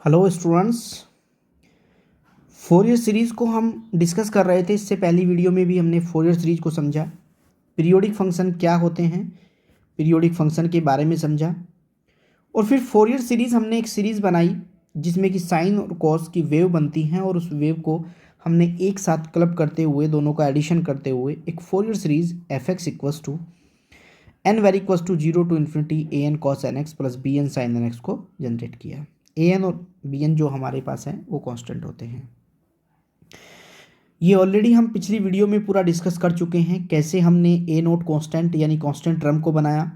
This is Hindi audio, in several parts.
Hello students. फोरियर सीरीज़ को हम डिस्कस कर रहे थे। इससे पहली वीडियो में भी हमने फोरियर सीरीज़ को समझा, पीरियोडिक फंक्शन क्या होते हैं, पीरियोडिक फंक्शन के बारे में समझा। और फिर फोरियर सीरीज़ हमने एक सीरीज़ बनाई जिसमें कि साइन और कॉस की वेव बनती हैं, और उस वेव को हमने एक साथ क्लब करते हुए, दोनों का एडिशन करते हुए एक Fourier series F X equals to N vary equals to zero to infinity A N cos N X plus B N sine N x को जनरेट किया। ए एन और बी एन जो हमारे पास हैं वो कांस्टेंट होते हैं। ये ऑलरेडी हम पिछली वीडियो में पूरा डिस्कस कर चुके हैं, कैसे हमने ए नोट कांस्टेंट यानी कांस्टेंट टर्म को बनाया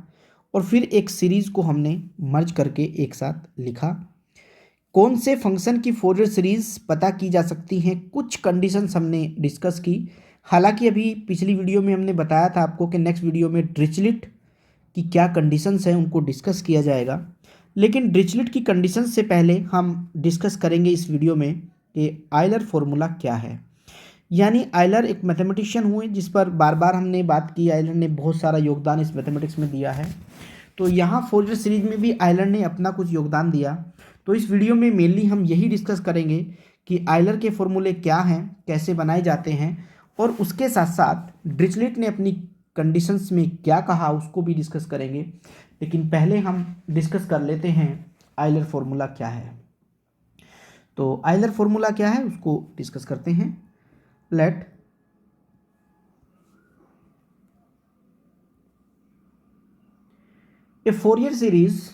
और फिर एक सीरीज़ को हमने मर्ज करके एक साथ लिखा। कौन से फंक्शन की फोरियर सीरीज़ पता की जा सकती हैं, कुछ कंडीशंस हमने डिस्कस की। हालांकि अभी पिछली वीडियो में हमने बताया था आपको कि नेक्स्ट वीडियो में डिरिचलेट की क्या कंडीशंस हैं उनको डिस्कस किया जाएगा, लेकिन डिरिचलेट की कंडीशंस से पहले हम डिस्कस करेंगे इस वीडियो में कि आयलर फॉर्मूला क्या है। यानी आयलर एक मैथमेटिशियन हुए जिस पर बार बार हमने बात की। आयलर ने बहुत सारा योगदान इस मैथमेटिक्स में दिया है, तो यहाँ फोरियर सीरीज में भी आयलर ने अपना कुछ योगदान दिया। तो इस वीडियो में मेनली हम यही डिस्कस करेंगे कि आयलर के फॉर्मूले क्या हैं, कैसे बनाए जाते हैं, और उसके साथ साथ डिरिचलेट ने अपनी कंडीशंस में क्या कहा उसको भी डिस्कस करेंगे। लेकिन पहले हम डिस्कस कर लेते हैं आयलर फॉर्मूला क्या है। तो आयलर फॉर्मूला क्या है उसको डिस्कस करते हैं। Let a Fourier series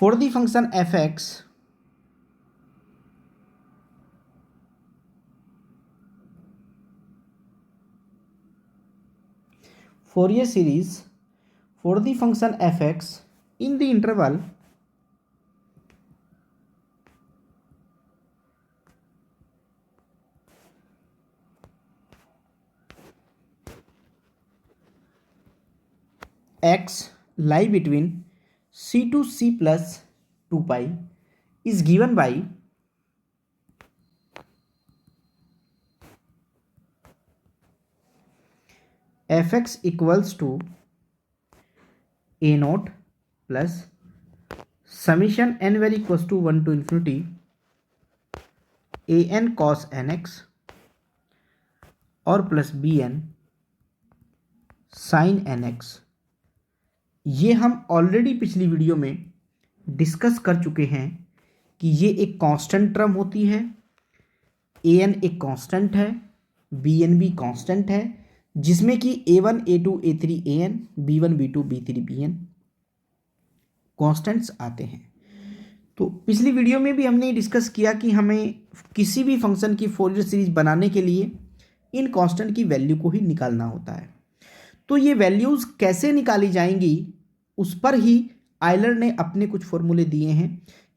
for the function fx Fourier series for the function fx in the interval x lie between c to c plus 2 pi is given by fx equals to a naught plus summation n very equals to 1 to infinity a n cos nx और plus B N sine N X. ये हम ऑलरेडी पिछली वीडियो में डिस्कस कर चुके हैं कि ये एक कांस्टेंट टर्म होती है। ए एन एक कांस्टेंट है, बी एन भी कांस्टेंट है, जिसमें कि A one A two A three A N, B one B two B three B N constants आते हैं। तो पिछली वीडियो में भी हमने डिस्कस किया कि हमें किसी भी फंक्शन की फोरियर सीरीज बनाने के लिए इन कांस्टेंट की वैल्यू को ही निकालना होता है। तो ये वैल्यूज़ कैसे निकाली जाएंगी उस पर ही आयलर ने अपने कुछ फॉर्मूले दिए हैं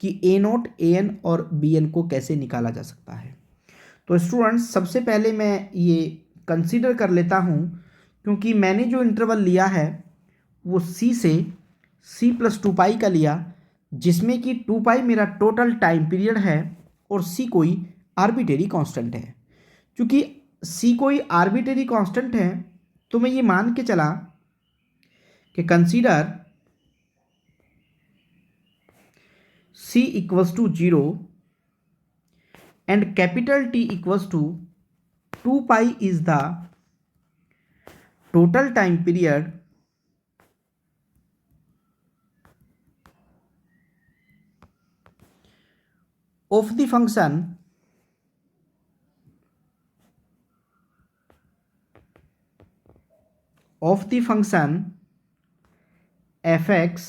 कि ए नोट ए एन और बी एन को कैसे निकाला जा सकता है। तो स्टूडेंट्स सबसे पहले मैं ये कंसीडर कर लेता हूँ, क्योंकि मैंने जो इंटरवल लिया है वो सी से सी प्लस टू पाई का लिया, जिसमें कि टू पाई मेरा टोटल टाइम पीरियड है और सी कोई आर्बिट्रेरी कांस्टेंट है। क्योंकि सी कोई आर्बिट्रेरी कांस्टेंट है तो मैं ये मान के चला कि consider C equals to zero and capital T equals to two pi is the total time period of the function fx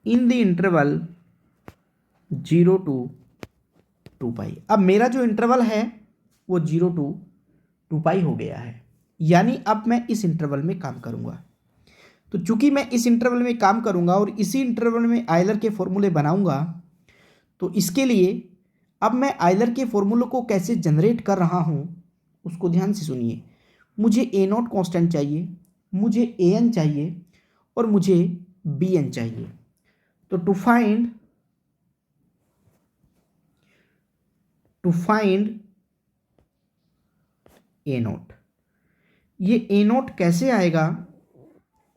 in the interval 0 to 2 पाई। अब मेरा जो इंटरवल है वो 0 to 2 पाई हो गया है, यानी अब मैं इस इंटरवल में काम करूंगा। तो चूंकि मैं इस इंटरवल में काम करूंगा और इसी इंटरवल में आयलर के फॉर्मूले बनाऊंगा, तो इसके लिए अब मैं आयलर के फॉर्मूलों को कैसे जनरेट कर रहा हूं उसको ध्यान से सुनिए। मुझे ए नॉट कांस्टेंट चाहिए, मुझे ए एन चाहिए और मुझे बी एन चाहिए। तो टू फाइंड ए नोट। ये ए नोट कैसे आएगा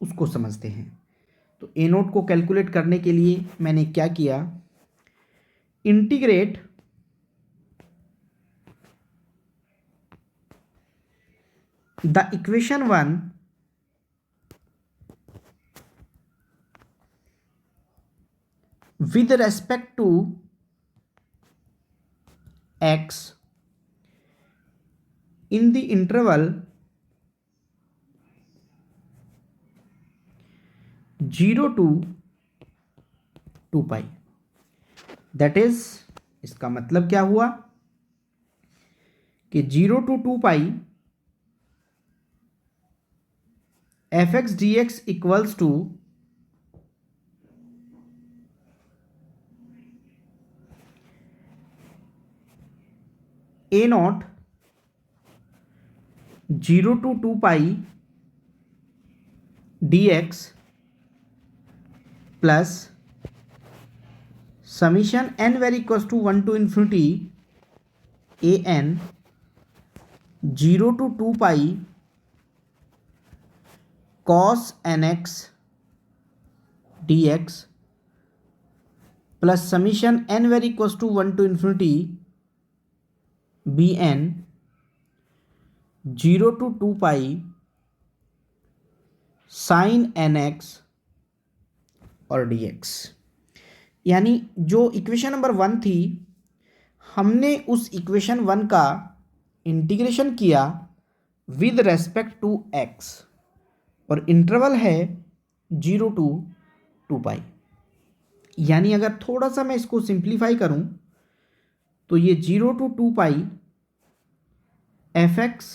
उसको समझते हैं। तो ए नोट को कैलकुलेट करने के लिए मैंने क्या किया, integrate the equation 1 with respect to x in the interval 0 to 2 pi. That is, इसका मतलब क्या हुआ कि 0 to 2 pi F x D x equals to A not 0 to 2 pi D x plus summation N vary equals to 1 to infinity A N 0 to 2 pi cos N x D x plus summation N vary equals to 1 to infinity B N 0 to 2 pi sine N x और डी एक्स। यानी जो इक्वेशन नंबर 1 थी, हमने उस इक्वेशन 1 का इंटीग्रेशन किया विद रेस्पेक्ट टू एक्स और इंटरवल है 0 to 2 पाई। यानी अगर थोड़ा सा मैं इसको सिंप्लीफाई करूं तो ये 0 to 2 pi F x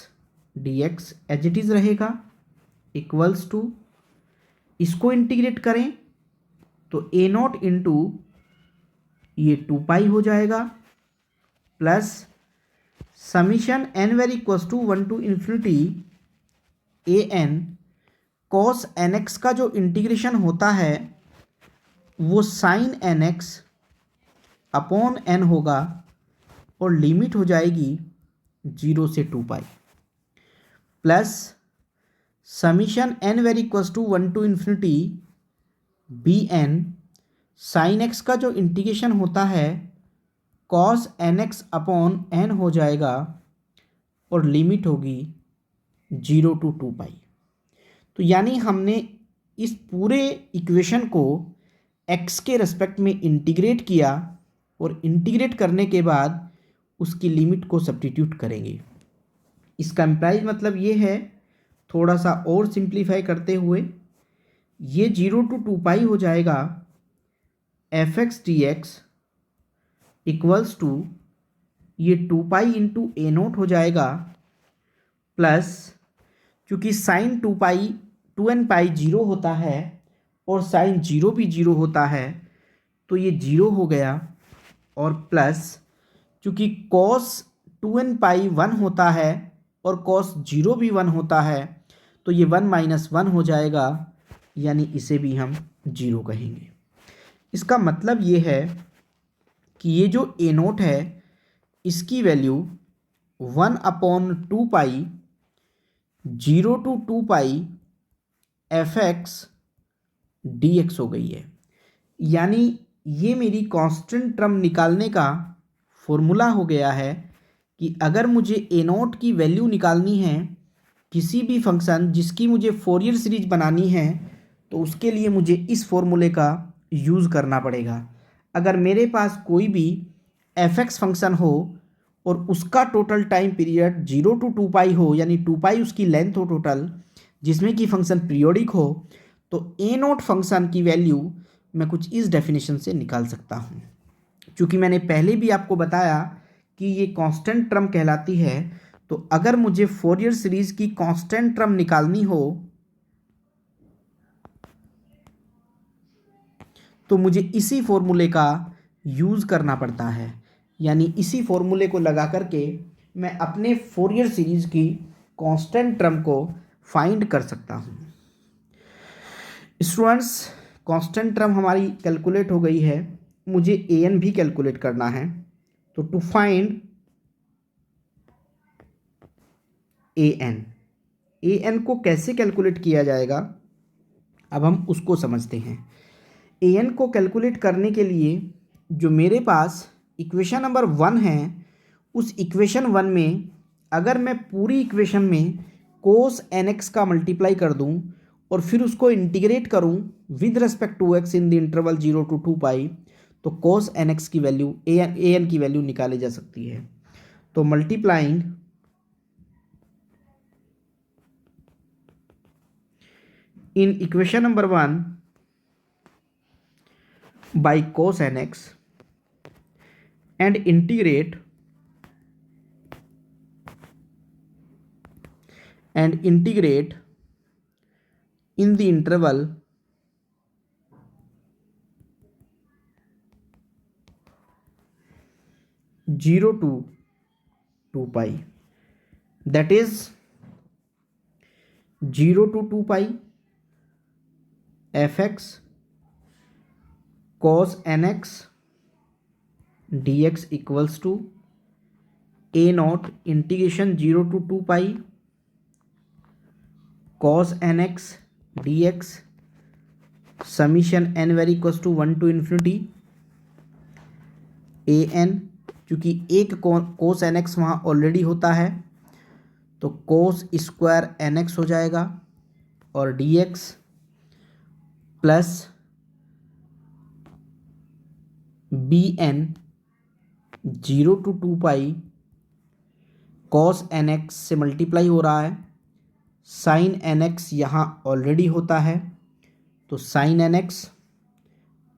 D X as it is रहेगा इक्वल्स टू, इसको इंटीग्रेट करें तो ए नॉट इंटू ये 2 पाई हो जाएगा plus summation N vary equals to 1 to infinity A N cos N x का जो इंटीग्रेशन होता है वो sine N x upon N होगा और लिमिट हो जाएगी 0 से 2 pi plus summation N vary equals to 1 to infinity B N sine X का जो इंटीग्रेशन होता है cos N x upon N हो जाएगा और लिमिट होगी 0 to 2 पाई। तो यानी हमने इस पूरे इक्वेशन को x के रेस्पेक्ट में इंटीग्रेट किया और इंटीग्रेट करने के बाद उसकी लिमिट को सब्स्टिट्यूट करेंगे। इसका इम्प्लाइज मतलब ये है, थोड़ा सा और सिंप्लीफाई करते हुए ये 0 to 2 पाई हो जाएगा f x D x equals to ये 2 पाई इंटू ए नोट हो जाएगा प्लस, चूँकि साइन 2 पाई 2n पाई 0 होता है और साइन 0 भी 0 होता है तो ये 0 हो गया और प्लस चूँकि कॉस 2n पाई 1 होता है और कॉस 0 भी 1 होता है तो ये 1 - 1 हो जाएगा, यानी इसे भी हम 0 कहेंगे। इसका मतलब ये है कि ये जो ए नोट है इसकी value 1/2 pi 0 to 2 pi F x D x हो गई है। यानी ये मेरी कांस्टेंट टर्म निकालने का फॉर्मूला हो गया है कि अगर मुझे ए नोट की वैल्यू निकालनी है किसी भी फंक्शन जिसकी मुझे फोरियर सीरीज बनानी है तो उसके लिए मुझे इस फॉर्मूले का यूज़ करना पड़ेगा। अगर मेरे पास कोई भी एफ एक्स फंक्शन हो और उसका total time period 0 to 2 pi हो, यानी 2 पाई उसकी लेंथ हो टोटल, जिसमें कि फंक्शन पीरियोडिक हो, तो ए नोट फंक्शन की वैल्यू मैं कुछ इस डेफिनेशन से निकाल सकता हूँ। क्योंकि मैंने पहले भी आपको बताया कि ये कांस्टेंट टर्म कहलाती है, तो अगर मुझे फोरियर सीरीज की कांस्टेंट टर्म निकालनी हो तो मुझे इसी फॉर्मूले का यूज़ करना पड़ता है। यानी इसी फॉर्मूले को लगा करके मैं अपने फोरियर सीरीज की कांस्टेंट टर्म को फाइंड कर सकता हूँ। स्टूडेंट्स, कांस्टेंट टर्म हमारी कैलकुलेट हो गई है, मुझे ए एन भी कैलकुलेट करना है। तो टू फाइंड ए एन को कैसे कैलकुलेट किया जाएगा, अब हम उसको समझते हैं। ए एन को कैलकुलेट करने के लिए जो मेरे पास इक्वेशन नंबर 1 है, उस इक्वेशन 1 में अगर मैं पूरी इक्वेशन में कोस एन एक्स का मल्टीप्लाई कर दूं और फिर उसको इंटीग्रेट करूं with respect to x in the interval 0 to 2 pi, तो कोस एन एक्स की वैल्यू ए एन की वैल्यू निकाली जा सकती है। तो multiplying in equation number 1 by cos n x and integrate in the interval 0 to 2 pi, that is 0 to 2 pi fx cos nx dx equals to a naught integration 0 to 2 pi cos nx dx summation n vary equals to 1 to infinity a n, क्योंकि एक cos nx वहाँ ऑलरेडी होता है तो cos स्क्वायर nx हो जाएगा और dx plus bn 0 to 2 pi cos nx से मल्टीप्लाई हो रहा है, साइन nx यहाँ ऑलरेडी होता है तो sine nx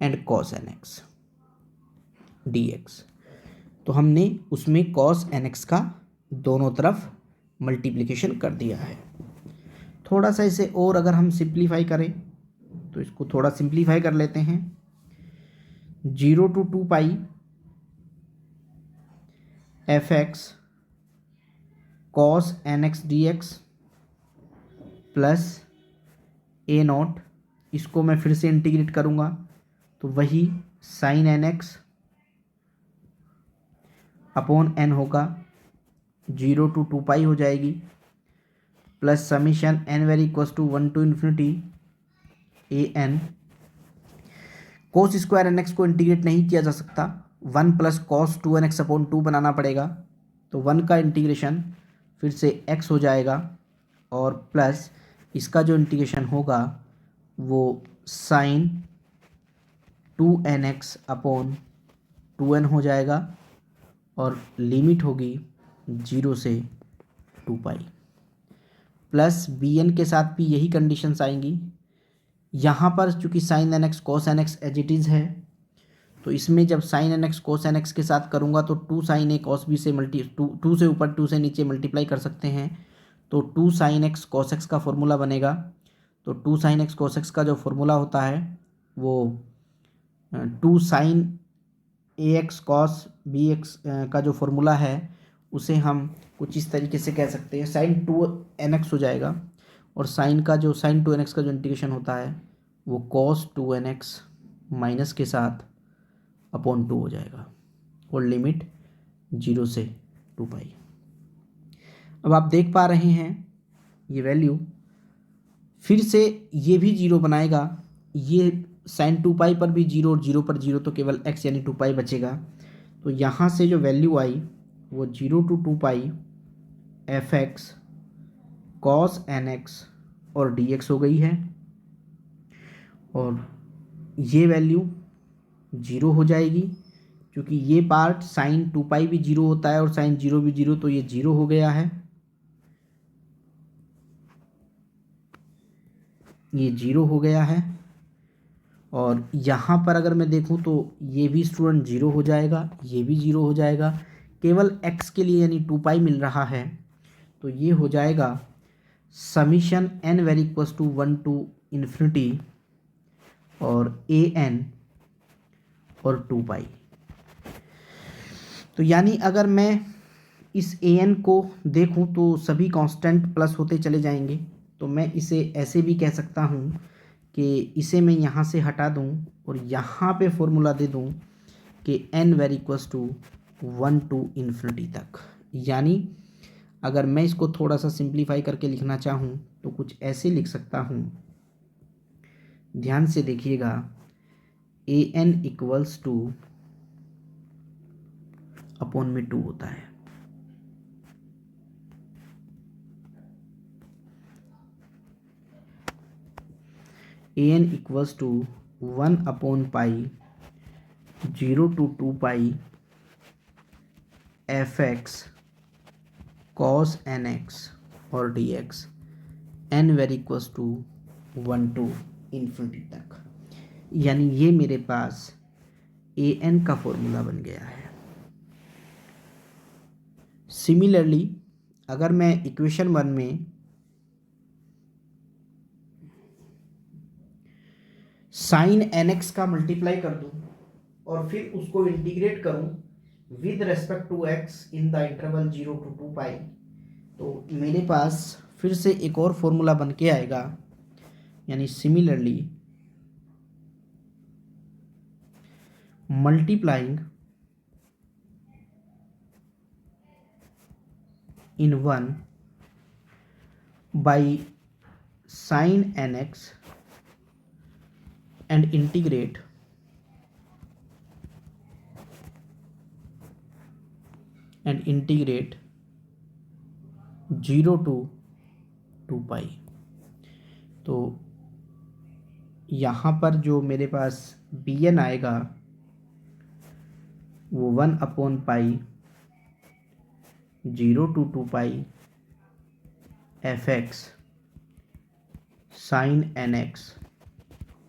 and cos nx dx, तो हमने उसमें cos nx का दोनों तरफ मल्टीप्लिकेशन कर दिया है। थोड़ा सा इसे और अगर हम सिंप्लीफाई करें तो इसको थोड़ा सिंप्लीफाई कर लेते हैं। 0 to 2 pi F x cos N x D x plus a naught, इसको मैं फिर से इंटीग्रेट करूँगा तो वही sine N x upon N होगा, 0 to 2 पाई हो जाएगी plus summation N vary equals to 1 to infinity A n. Cos square n x को इंटीग्रेट नहीं किया जा सकता, 1 plus cos 2 n x upon 2 बनाना पड़ेगा, तो 1 का इंटीग्रेशन फिर से x हो जाएगा और प्लस इसका जो इंटीग्रेशन होगा वो साइन 2nx अपॉन 2n हो जाएगा और लिमिट होगी 0 से 2 पाई, प्लस bn के साथ भी यही कंडीशंस आएंगी। यहाँ पर चूँकि sine N x cos N x as it is है तो इसमें जब sine N x cos n x के साथ करूँगा तो 2 साइन ए कॉस बी से टू से ऊपर 2 से नीचे मल्टीप्लाई कर सकते हैं, तो 2 साइन एक्स कॉस एक्स का फॉर्मूला बनेगा। तो 2 साइन एक्स कॉस एक्स का जो फॉर्मूला होता है वो 2 साइन ए एक्स कॉस बी एक्स का जो फॉर्मूला है उसे हम कुछ इस तरीके से कह सकते हैं, साइन 2 एन एक्स हो जाएगा और साइन का जो साइन 2 एन एक्स का जो इंटीग्रेशन होता है वो कॉस 2 एन एक्स माइनस के साथ अपॉन 2 हो जाएगा और लिमिट 0 से 2 पाई। अब आप देख पा रहे हैं ये वैल्यू फिर से ये भी 0 बनाएगा, ये साइन 2 पाई पर भी 0 और 0 पर 0 तो केवल x यानी 2 पाई बचेगा। तो यहाँ से जो वैल्यू आई वो 0 to 2 pi F x cos N x और डी एक्स हो गई है और ये वैल्यू 0 हो जाएगी, क्योंकि ये पार्ट साइन 2 पाई भी 0 होता है और साइन 0 भी 0, तो ये 0 हो गया है, ये 0 हो गया है। और यहाँ पर अगर मैं देखूँ तो ये भी स्टूडेंट 0 हो जाएगा, ये भी 0 हो जाएगा, केवल x के लिए यानी 2 पाई मिल रहा है, तो ये हो जाएगा summation n vary equals to 1 to infinity और ए एन और 2 पाई। तो यानी अगर मैं इस ए एन को देखूं तो सभी कांस्टेंट प्लस होते चले जाएंगे, तो मैं इसे ऐसे भी कह सकता हूं कि इसे मैं यहाँ से हटा दूं और यहाँ पे फॉर्मूला दे दूं कि n vary equals to 1 to infinity तक। यानी अगर मैं इसको थोड़ा सा सिंप्लीफाई करके लिखना चाहूँ तो कुछ ऐसे लिख सकता हूँ, ध्यान से देखिएगा, A N equals to upon में 2 होता है। A N equals to 1 upon pi 0 to 2 pi F x cos N x और D X, N vary equals to 1 to infinity तक। यानी ये मेरे पास ए एन का फॉर्मूला बन गया है। सिमिलरली अगर मैं इक्वेशन 1 में साइन एन एक्स का मल्टीप्लाई कर दूं और फिर उसको इंटीग्रेट करूं with respect to x in the interval 0 to 2 pi, तो मेरे पास फिर से एक और फॉर्मूला बन के आएगा। यानी similarly multiplying in 1 by sin nx and integrate and integrate 0 to 2 pi. तो यहाँ पर जो मेरे पास बी एन आएगा वो 1 upon pi 0 to 2 pi F x sine N x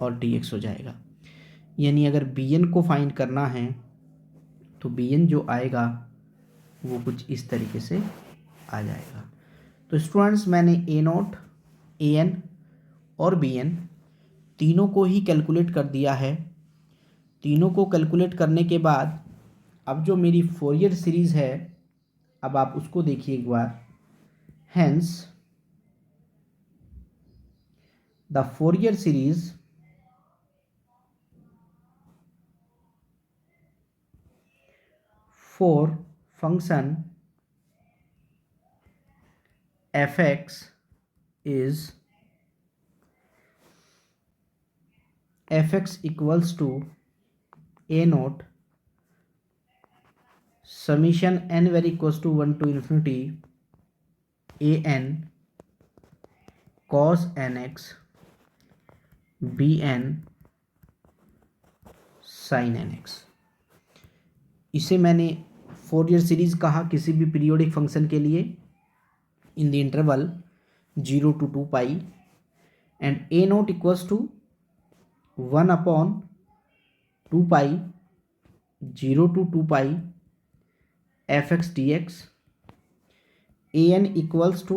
और डी एक्स हो जाएगा। यानी अगर बी एन को फाइंड करना है तो बी एन जो आएगा वो कुछ इस तरीके से आ जाएगा। तो स्टूडेंट्स, मैंने ए नॉट, ए एन और बी एन तीनों को ही कैलकुलेट कर दिया है। तीनों को कैलकुलेट करने के बाद अब जो मेरी फोरियर सीरीज़ है, अब आप उसको देखिए एक बार। Hence the Fourier series for function F X is F X equals to A naught summation N vary equals to 1 to infinity A N cos N X B N sine N X. इसे मैंने फोरियर सीरीज कहा किसी भी पीरियोडिक फंक्शन के लिए in the interval 0 to 2 pi and A naught equals to 1 upon 2 pi 0 to 2 pi F x D X, A N equals to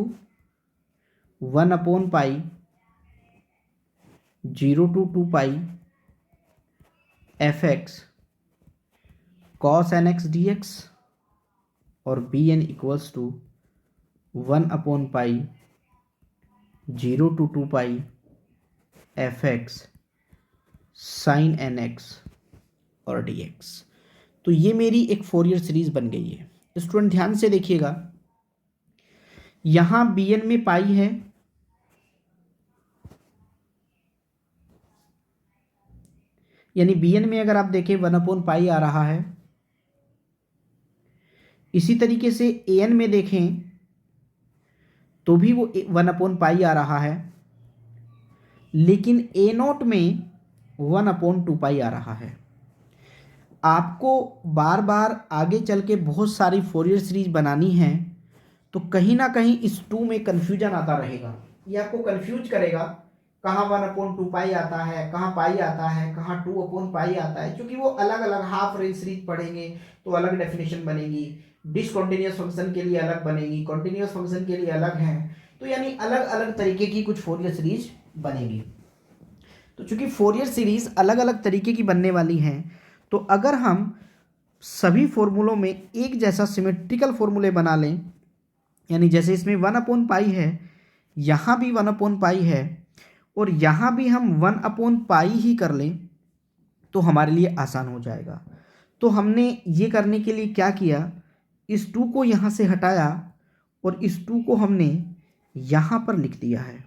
1 upon pi 0 to 2 pi F x cos N x D X और B N equals to 1 upon pi 0 to 2 pi F x sine N x और डी एक्स। तो ये मेरी एक फोरियर सीरीज बन गई है। स्टूडेंट ध्यान से देखिएगा, यहां बी एन में पाई है, यानी बी एन में अगर आप देखें 1 अपॉन पाई आ रहा है। इसी तरीके से ए एन में देखें तो भी वो 1 अपॉन पाई आ रहा है, लेकिन ए नॉट में 1 अपॉन 2 पाई आ रहा है। आपको बार बार आगे चल के बहुत सारी फोरियर सीरीज बनानी है, तो कहीं ना कहीं इस 2 में कन्फ्यूजन आता रहेगा। ये आपको कन्फ्यूज करेगा, कहाँ 1 अपॉन 2 पाई आता है, कहाँ पाई आता है, कहाँ 2 अपॉन पाई आता है, क्योंकि वो अलग अलग हाफ रेंज सीरीज पढ़ेंगे तो अलग डेफिनेशन बनेगी। डिसकंटिन्यूअस फंक्शन के लिए अलग बनेगी, कॉन्टिन्यूअस फंक्शन के लिए अलग है। तो यानी अलग अलग तरीके की कुछ फोरियर सीरीज बनेगी। तो चूंकि फोरियर सीरीज अलग अलग तरीके की बनने वाली हैं, तो अगर हम सभी फॉर्मूलों में एक जैसा सिमेट्रिकल फॉर्मूले बना लें, यानी जैसे इसमें 1 अपॉन पाई है, यहाँ भी 1 अपॉन पाई है और यहाँ भी हम 1 अपॉन पाई ही कर लें, तो हमारे लिए आसान हो जाएगा। तो हमने ये करने के लिए क्या किया, इस 2 को यहाँ से हटाया और इस 2 को हमने यहाँ पर लिख दिया है,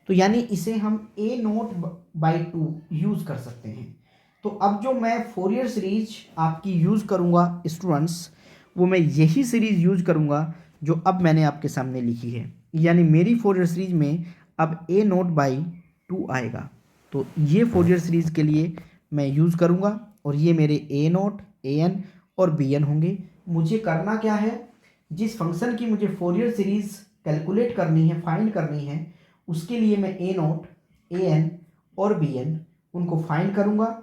तो यानी इसे हम a0/2 यूज़ कर सकते हैं। तो अब जो मैं फोरियर सीरीज आपकी यूज़ करूँगा स्टूडेंट्स, वो मैं यही सीरीज़ यूज़ करूँगा जो अब मैंने आपके सामने लिखी है, यानी मेरी फोरियर सीरीज में अब a0/2 आएगा। तो ये फोरियर सीरीज के लिए मैं यूज़ करूँगा और ये मेरे a0, an और bn होंगे। मुझे करना क्या है, जिस फंक्शन की मुझे फोरियर सीरीज कैलकुलेट करनी है, फाइंड करनी है, उसके लिए मैं a0, an और bn उनको फाइंड करूँगा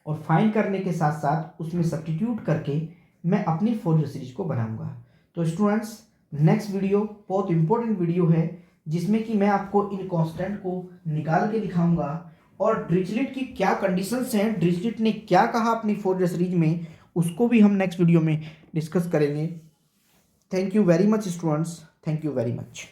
और फाइंड करने के साथ साथ उसमें सब्स्टिट्यूट करके मैं अपनी फोरियर सीरीज को बनाऊँगा। तो स्टूडेंट्स, नेक्स्ट वीडियो बहुत इंपॉर्टेंट वीडियो है जिसमें कि मैं आपको इन कांस्टेंट को निकाल के दिखाऊंगा और डिरिचलेट की क्या कंडीशंस हैं, डिरिचलेट ने क्या कहा अपनी फोरियर सीरीज में, उसको भी हम नेक्स्ट वीडियो में डिस्कस करेंगे। Thank you very much students, thank you very much.